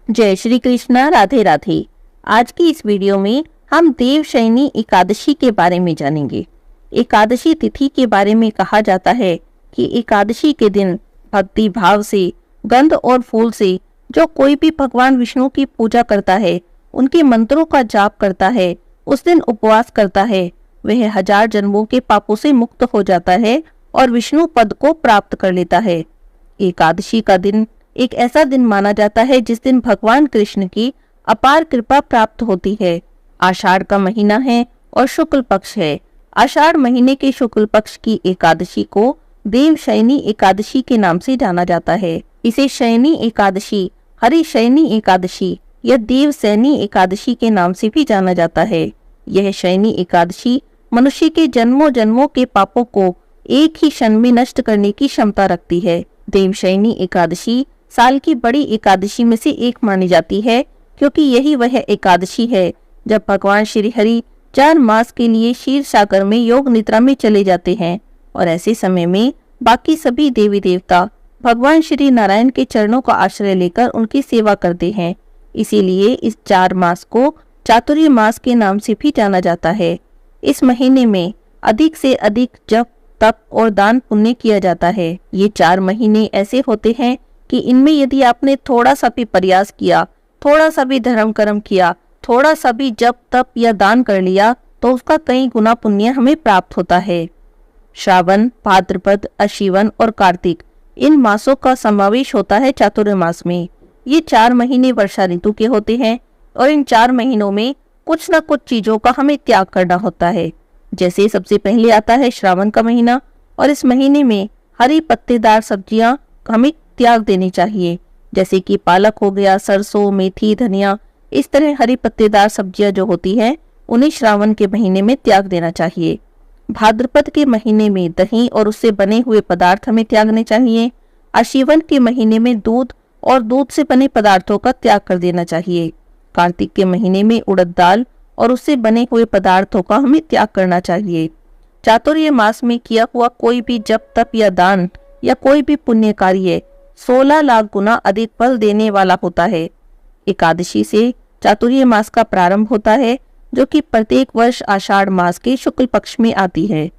जय श्री कृष्णा। राधे राधे। आज की इस वीडियो में हम देवशयनी एकादशी के बारे में जानेंगे। एकादशी तिथि के बारे में कहा जाता है कि एकादशी के दिन भक्ति भाव से, गंध और फूल से जो कोई भी भगवान विष्णु की पूजा करता है, उनके मंत्रों का जाप करता है, उस दिन उपवास करता है, वह 1000 जन्मों के पापों से मुक्त हो जाता है और विष्णु पद को प्राप्त कर लेता है। एकादशी का दिन एक ऐसा दिन माना जाता है जिस दिन भगवान कृष्ण की अपार कृपा प्राप्त होती है। आषाढ़ का महीना है और शुक्ल पक्ष है। आषाढ़ महीने के शुक्ल पक्ष की एकादशी को देवशयनी एकादशी के नाम से जाना जाता है। इसे शयनी एकादशी, हरिशयनी एकादशी या देवशयनी एकादशी के नाम से भी जाना जाता है। यह शयनी एकादशी मनुष्य के जन्मों जन्मों के पापों को एक ही क्षण में नष्ट करने की क्षमता रखती है। देवशयनी एकादशी साल की बड़ी एकादशी में से एक मानी जाती है, क्योंकि यही वह एकादशी है जब भगवान श्री हरि 4 मास के लिए क्षीर सागर में योग निद्रा में चले जाते हैं और ऐसे समय में बाकी सभी देवी देवता भगवान श्री नारायण के चरणों का आश्रय लेकर उनकी सेवा करते हैं। इसीलिए इस 4 मास को चातुर्य मास के नाम से भी जाना जाता है। इस महीने में अधिक से अधिक जप, तप और दान पुण्य किया जाता है। ये 4 महीने ऐसे होते हैं कि इनमें यदि आपने थोड़ा सा भी प्रयास किया, थोड़ा सा भी धर्म कर्म किया, थोड़ा सा भी जप तप या दान कर लिया, तो उसका कई गुना पुण्य हमें प्राप्त होता है। श्रावण, भाद्रपद, अश्विन और कार्तिक, इन मासों का समावेश होता है चातुर्य मास में। ये 4 महीने वर्षा ऋतु के होते हैं और इन 4 महीनों में कुछ न कुछ चीजों का हमें त्याग करना होता है। जैसे सबसे पहले आता है श्रावण का महीना, और इस महीने में हरी पत्तेदार सब्जियां हमें त्याग देनी चाहिए, जैसे कि पालक हो गया, सरसों, मेथी, धनिया। इस तरह हरी पत्तेदार सब्जियां जो होती हैं उन्हें श्रावण के महीने में त्याग देना चाहिए। भाद्रपद के महीने में दही और उससे बने हुए पदार्थ हमें त्यागने चाहिए। अश्विन के महीने में दूध और दूध से बने पदार्थों का त्याग कर देना चाहिए। कार्तिक के महीने में उड़द दाल और उससे बने हुए पदार्थों का हमें त्याग करना चाहिए। चातुर्य मास में किया हुआ कोई भी जप तप या दान या कोई भी पुण्य कार्य 16 लाख गुना अधिक फल देने वाला होता है। एकादशी से चातुर्य मास का प्रारंभ होता है, जो कि प्रत्येक वर्ष आषाढ़ मास के शुक्ल पक्ष में आती है।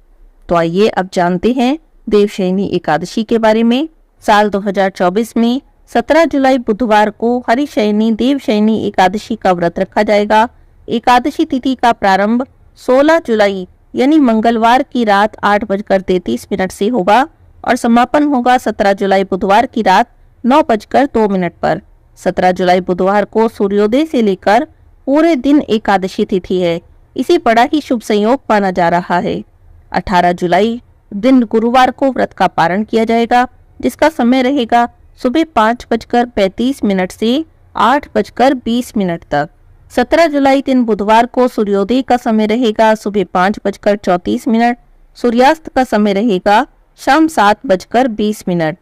तो आइए अब जानते हैं देवशयनी एकादशी के बारे में। साल 2024 में 17 जुलाई बुधवार को हरिशयनी देवशयनी एकादशी का व्रत रखा जाएगा। एकादशी तिथि का प्रारंभ 16 जुलाई यानी मंगलवार की रात 8:33 से होगा और समापन होगा 17 जुलाई बुधवार की रात 9:02 पर। 17 जुलाई बुधवार को सूर्योदय से लेकर पूरे दिन एकादशी तिथि है। इसे बड़ा ही शुभ संयोग माना जा रहा है। 18 जुलाई दिन गुरुवार को व्रत का पारण किया जाएगा, जिसका समय रहेगा सुबह 5:35 से 8:20 तक। 17 जुलाई दिन बुधवार को सूर्योदय का समय रहेगा सुबह 5:34। सूर्यास्त का समय रहेगा शाम 7:20।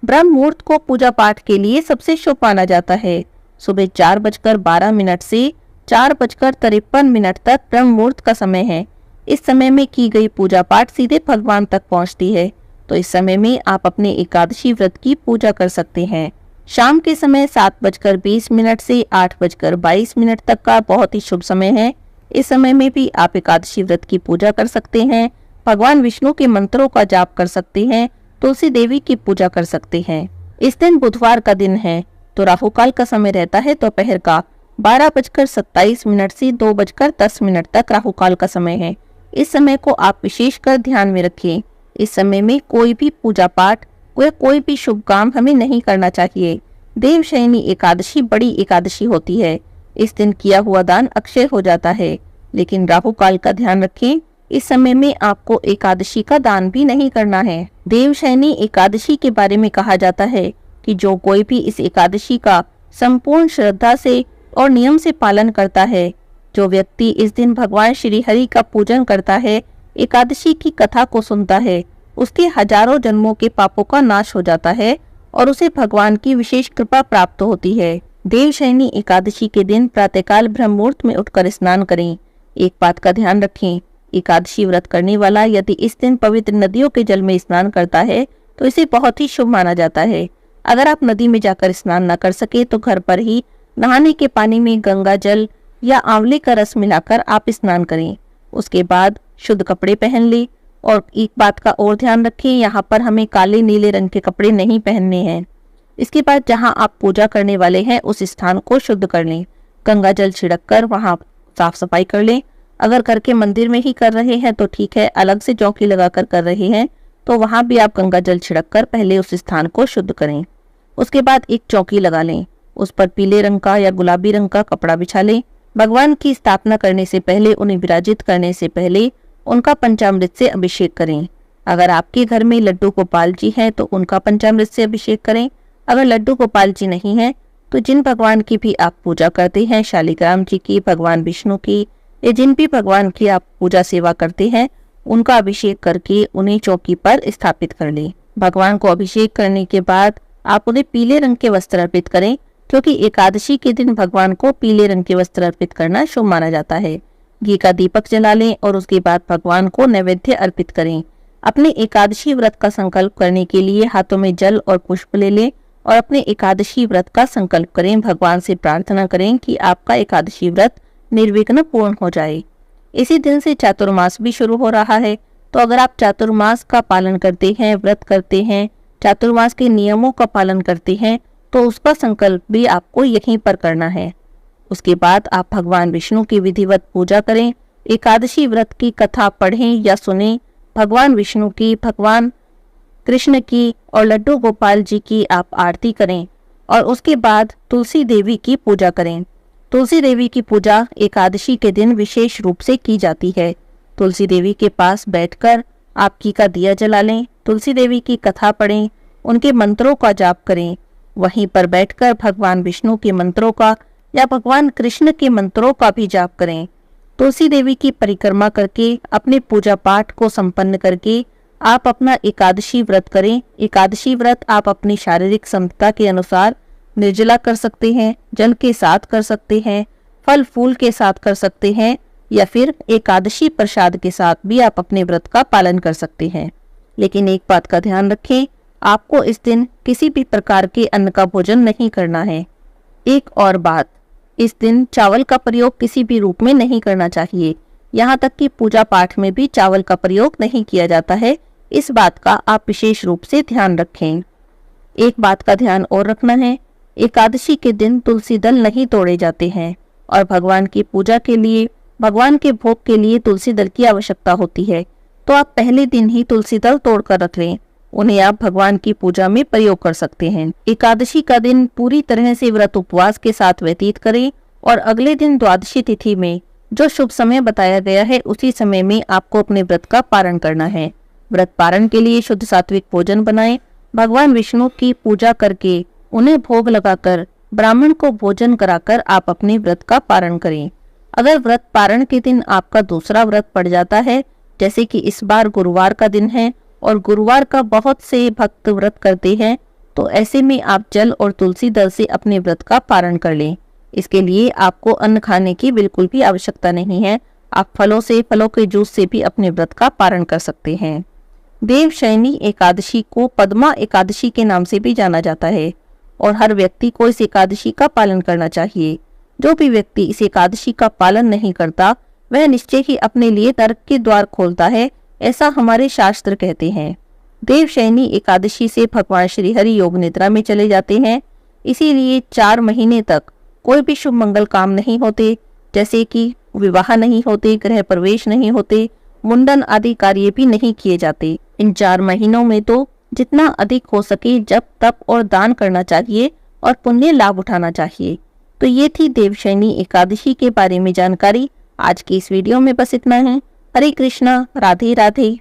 ब्रह्म मुहूर्त को पूजा पाठ के लिए सबसे शुभ माना जाता है। सुबह 4:12 से 4:53 तक ब्रह्म मुहूर्त का समय है। इस समय में की गई पूजा पाठ सीधे भगवान तक पहुंचती है, तो इस समय में आप अपने एकादशी व्रत की पूजा कर सकते हैं। शाम के समय 7:20 से 8:22 तक का बहुत ही शुभ समय है। इस समय में भी आप एकादशी व्रत की पूजा कर सकते हैं, भगवान विष्णु के मंत्रों का जाप कर सकते हैं, तुलसी देवी की पूजा कर सकते हैं। इस दिन बुधवार का दिन है, तो राहु काल का समय रहता है दोपहर का 12:27 से 2:10 तक राहु काल का समय है। इस समय को आप विशेषकर ध्यान में रखिए। इस समय में कोई भी पूजा पाठ कोई भी शुभ काम हमें नहीं करना चाहिए। देवशयनी एकादशी बड़ी एकादशी होती है। इस दिन किया हुआ दान अक्षय हो जाता है, लेकिन राहु काल का ध्यान रखें। इस समय में आपको एकादशी का दान भी नहीं करना है। देवशयनी एकादशी के बारे में कहा जाता है कि जो कोई भी इस एकादशी का संपूर्ण श्रद्धा से और नियम से पालन करता है, जो व्यक्ति इस दिन भगवान श्री हरि का पूजन करता है, एकादशी की कथा को सुनता है, उसके हजारों जन्मों के पापों का नाश हो जाता है और उसे भगवान की विशेष कृपा प्राप्त होती है। देवशयनी एकादशी के दिन प्रातःकाल ब्रह्म मुहूर्त में उठकर स्नान करें। एक बात का ध्यान रखें, एकादशी व्रत करने वाला यदि इस दिन पवित्र नदियों के जल में स्नान करता है तो इसे बहुत ही शुभ माना जाता है। अगर आप नदी में जाकर स्नान न कर सके तो घर पर ही नहाने के पानी में गंगा जल या आंवले का रस मिलाकर आप स्नान करें। उसके बाद शुद्ध कपड़े पहन लें। और एक बात का और ध्यान रखें, यहाँ पर हमें काले नीले रंग के कपड़े नहीं पहनने हैं। इसके बाद जहाँ आप पूजा करने वाले हैं उस स्थान को शुद्ध कर लें। गंगा जल छिड़क कर वहाँ साफ सफाई कर लें। अगर घर के मंदिर में ही कर रहे हैं तो ठीक है, अलग से चौकी लगाकर कर रहे हैं तो वहां भी आप गंगा जल छिड़क कर पहले उस स्थान को शुद्ध करें। उसके बाद एक चौकी लगा लें, उस पर पीले रंग का या गुलाबी रंग का कपड़ा बिछा लें। भगवान की स्थापना करने से पहले, उन्हें विराजित करने से पहले उनका पंचामृत से अभिषेक करें। अगर आपके घर में लड्डू गोपाल जी हैं तो उनका पंचामृत से अभिषेक करें। अगर लड्डू गोपाल जी नहीं है तो जिन भगवान की भी आप पूजा करते हैं, शालिग्राम जी की, भगवान विष्णु की, या जिन भी भगवान की आप पूजा सेवा करते हैं, उनका अभिषेक करके उन्हें चौकी पर स्थापित कर लें। भगवान को अभिषेक करने के बाद आप उन्हें पीले रंग के वस्त्र अर्पित करें, क्योंकि एकादशी के दिन भगवान को पीले रंग के वस्त्र अर्पित करना शुभ माना जाता है। घी का दीपक जला लें और उसके बाद भगवान को नैवेद्य अर्पित करें। अपने एकादशी व्रत का संकल्प करने के लिए हाथों में जल और पुष्प ले लें और अपने एकादशी व्रत का संकल्प करें। भगवान से प्रार्थना करें कि आपका एकादशी व्रत निर्विघ्न पूर्ण हो जाए। इसी दिन से चातुर्मास भी शुरू हो रहा है, तो अगर आप चातुर्मास का पालन करते हैं, व्रत करते हैं, चातुर्मास के नियमों का पालन करते हैं, तो उसका संकल्प भी आपको यहीं पर करना है। उसके बाद आप भगवान विष्णु की विधिवत पूजा करें। एकादशी व्रत की कथा पढ़ें या सुनें। भगवान विष्णु की, भगवान कृष्ण की और लड्डू गोपाल जी की आप आरती करें और उसके बाद तुलसी देवी की पूजा करें। तुलसी देवी की पूजा एकादशी के दिन विशेष रूप से की जाती है। तुलसी देवी के पास बैठकर आप घी का दिया जला लें, तुलसी देवी की कथा पढ़ें, उनके मंत्रों का जाप करें। वहीं पर बैठकर भगवान विष्णु के मंत्रों का या भगवान कृष्ण के मंत्रों का भी जाप करें। तुलसी देवी की परिक्रमा करके अपने पूजा पाठ को संपन्न करके आप अपना एकादशी व्रत करें। एकादशी व्रत आप अपनी शारीरिक क्षमता के अनुसार निर्जला कर सकते हैं, जल के साथ कर सकते हैं, फल फूल के साथ कर सकते हैं, या फिर एकादशी प्रसाद के साथ भी आप अपने व्रत का पालन कर सकते हैं। लेकिन एक बात का ध्यान रखें, आपको इस दिन किसी भी प्रकार के अन्न का भोजन नहीं करना है। एक और बात, इस दिन चावल का प्रयोग किसी भी रूप में नहीं करना चाहिए। यहाँ तक कि पूजा पाठ में भी चावल का प्रयोग नहीं किया जाता है। इस बात का आप विशेष रूप से ध्यान रखें। एक बात का ध्यान और रखना है, एकादशी के दिन तुलसी दल नहीं तोड़े जाते हैं और भगवान की पूजा के लिए, भगवान के भोग के लिए तुलसी दल की आवश्यकता होती है। तो आप पहले दिन ही तुलसी दल तोड़कर रख लें, उन्हें आप भगवान की पूजा में प्रयोग कर सकते हैं। एकादशी का दिन पूरी तरह से व्रत उपवास के साथ व्यतीत करें और अगले दिन द्वादशी तिथि में जो शुभ समय बताया गया है उसी समय में आपको अपने व्रत का पारण करना है। व्रत पारण के लिए शुद्ध सात्विक भोजन बनाएं। भगवान विष्णु की पूजा करके उन्हें भोग लगाकर ब्राह्मण को भोजन कराकर आप अपने व्रत का पारण करें। अगर व्रत पारण के दिन आपका दूसरा व्रत पड़ जाता है, जैसे कि इस बार गुरुवार का दिन है और गुरुवार का बहुत से भक्त व्रत करते हैं, तो ऐसे में आप जल और तुलसी दल से अपने व्रत का पारण कर लें। इसके लिए आपको अन्न खाने की बिल्कुल भी आवश्यकता नहीं है। आप फलों से, फलों के जूस से भी अपने व्रत का पारण कर सकते हैं। देवशयनी एकादशी को पद्मा एकादशी के नाम से भी जाना जाता है और हर व्यक्ति को इस एकादशी का पालन करना चाहिए। जो भी व्यक्ति इस एकादशी का पालन नहीं करता वह निश्चय ही अपने लिए नरक के द्वार खोलता है, ऐसा हमारे शास्त्र कहते हैं। देवशयनी एकादशी से भगवान श्री हरि योग निद्रा में चले जाते हैं, इसीलिए 4 महीने तक कोई भी शुभ मंगल काम नहीं होते, जैसे कि विवाह नहीं होते, गृह प्रवेश नहीं होते, मुंडन आदि कार्य भी नहीं किए जाते। इन 4 महीनों में तो जितना अधिक हो सके जप तप और दान करना चाहिए और पुण्य लाभ उठाना चाहिए। तो ये थी देवशयनी एकादशी के बारे में जानकारी। आज की इस वीडियो में बस इतना है। हरे कृष्णा, राधे राधे।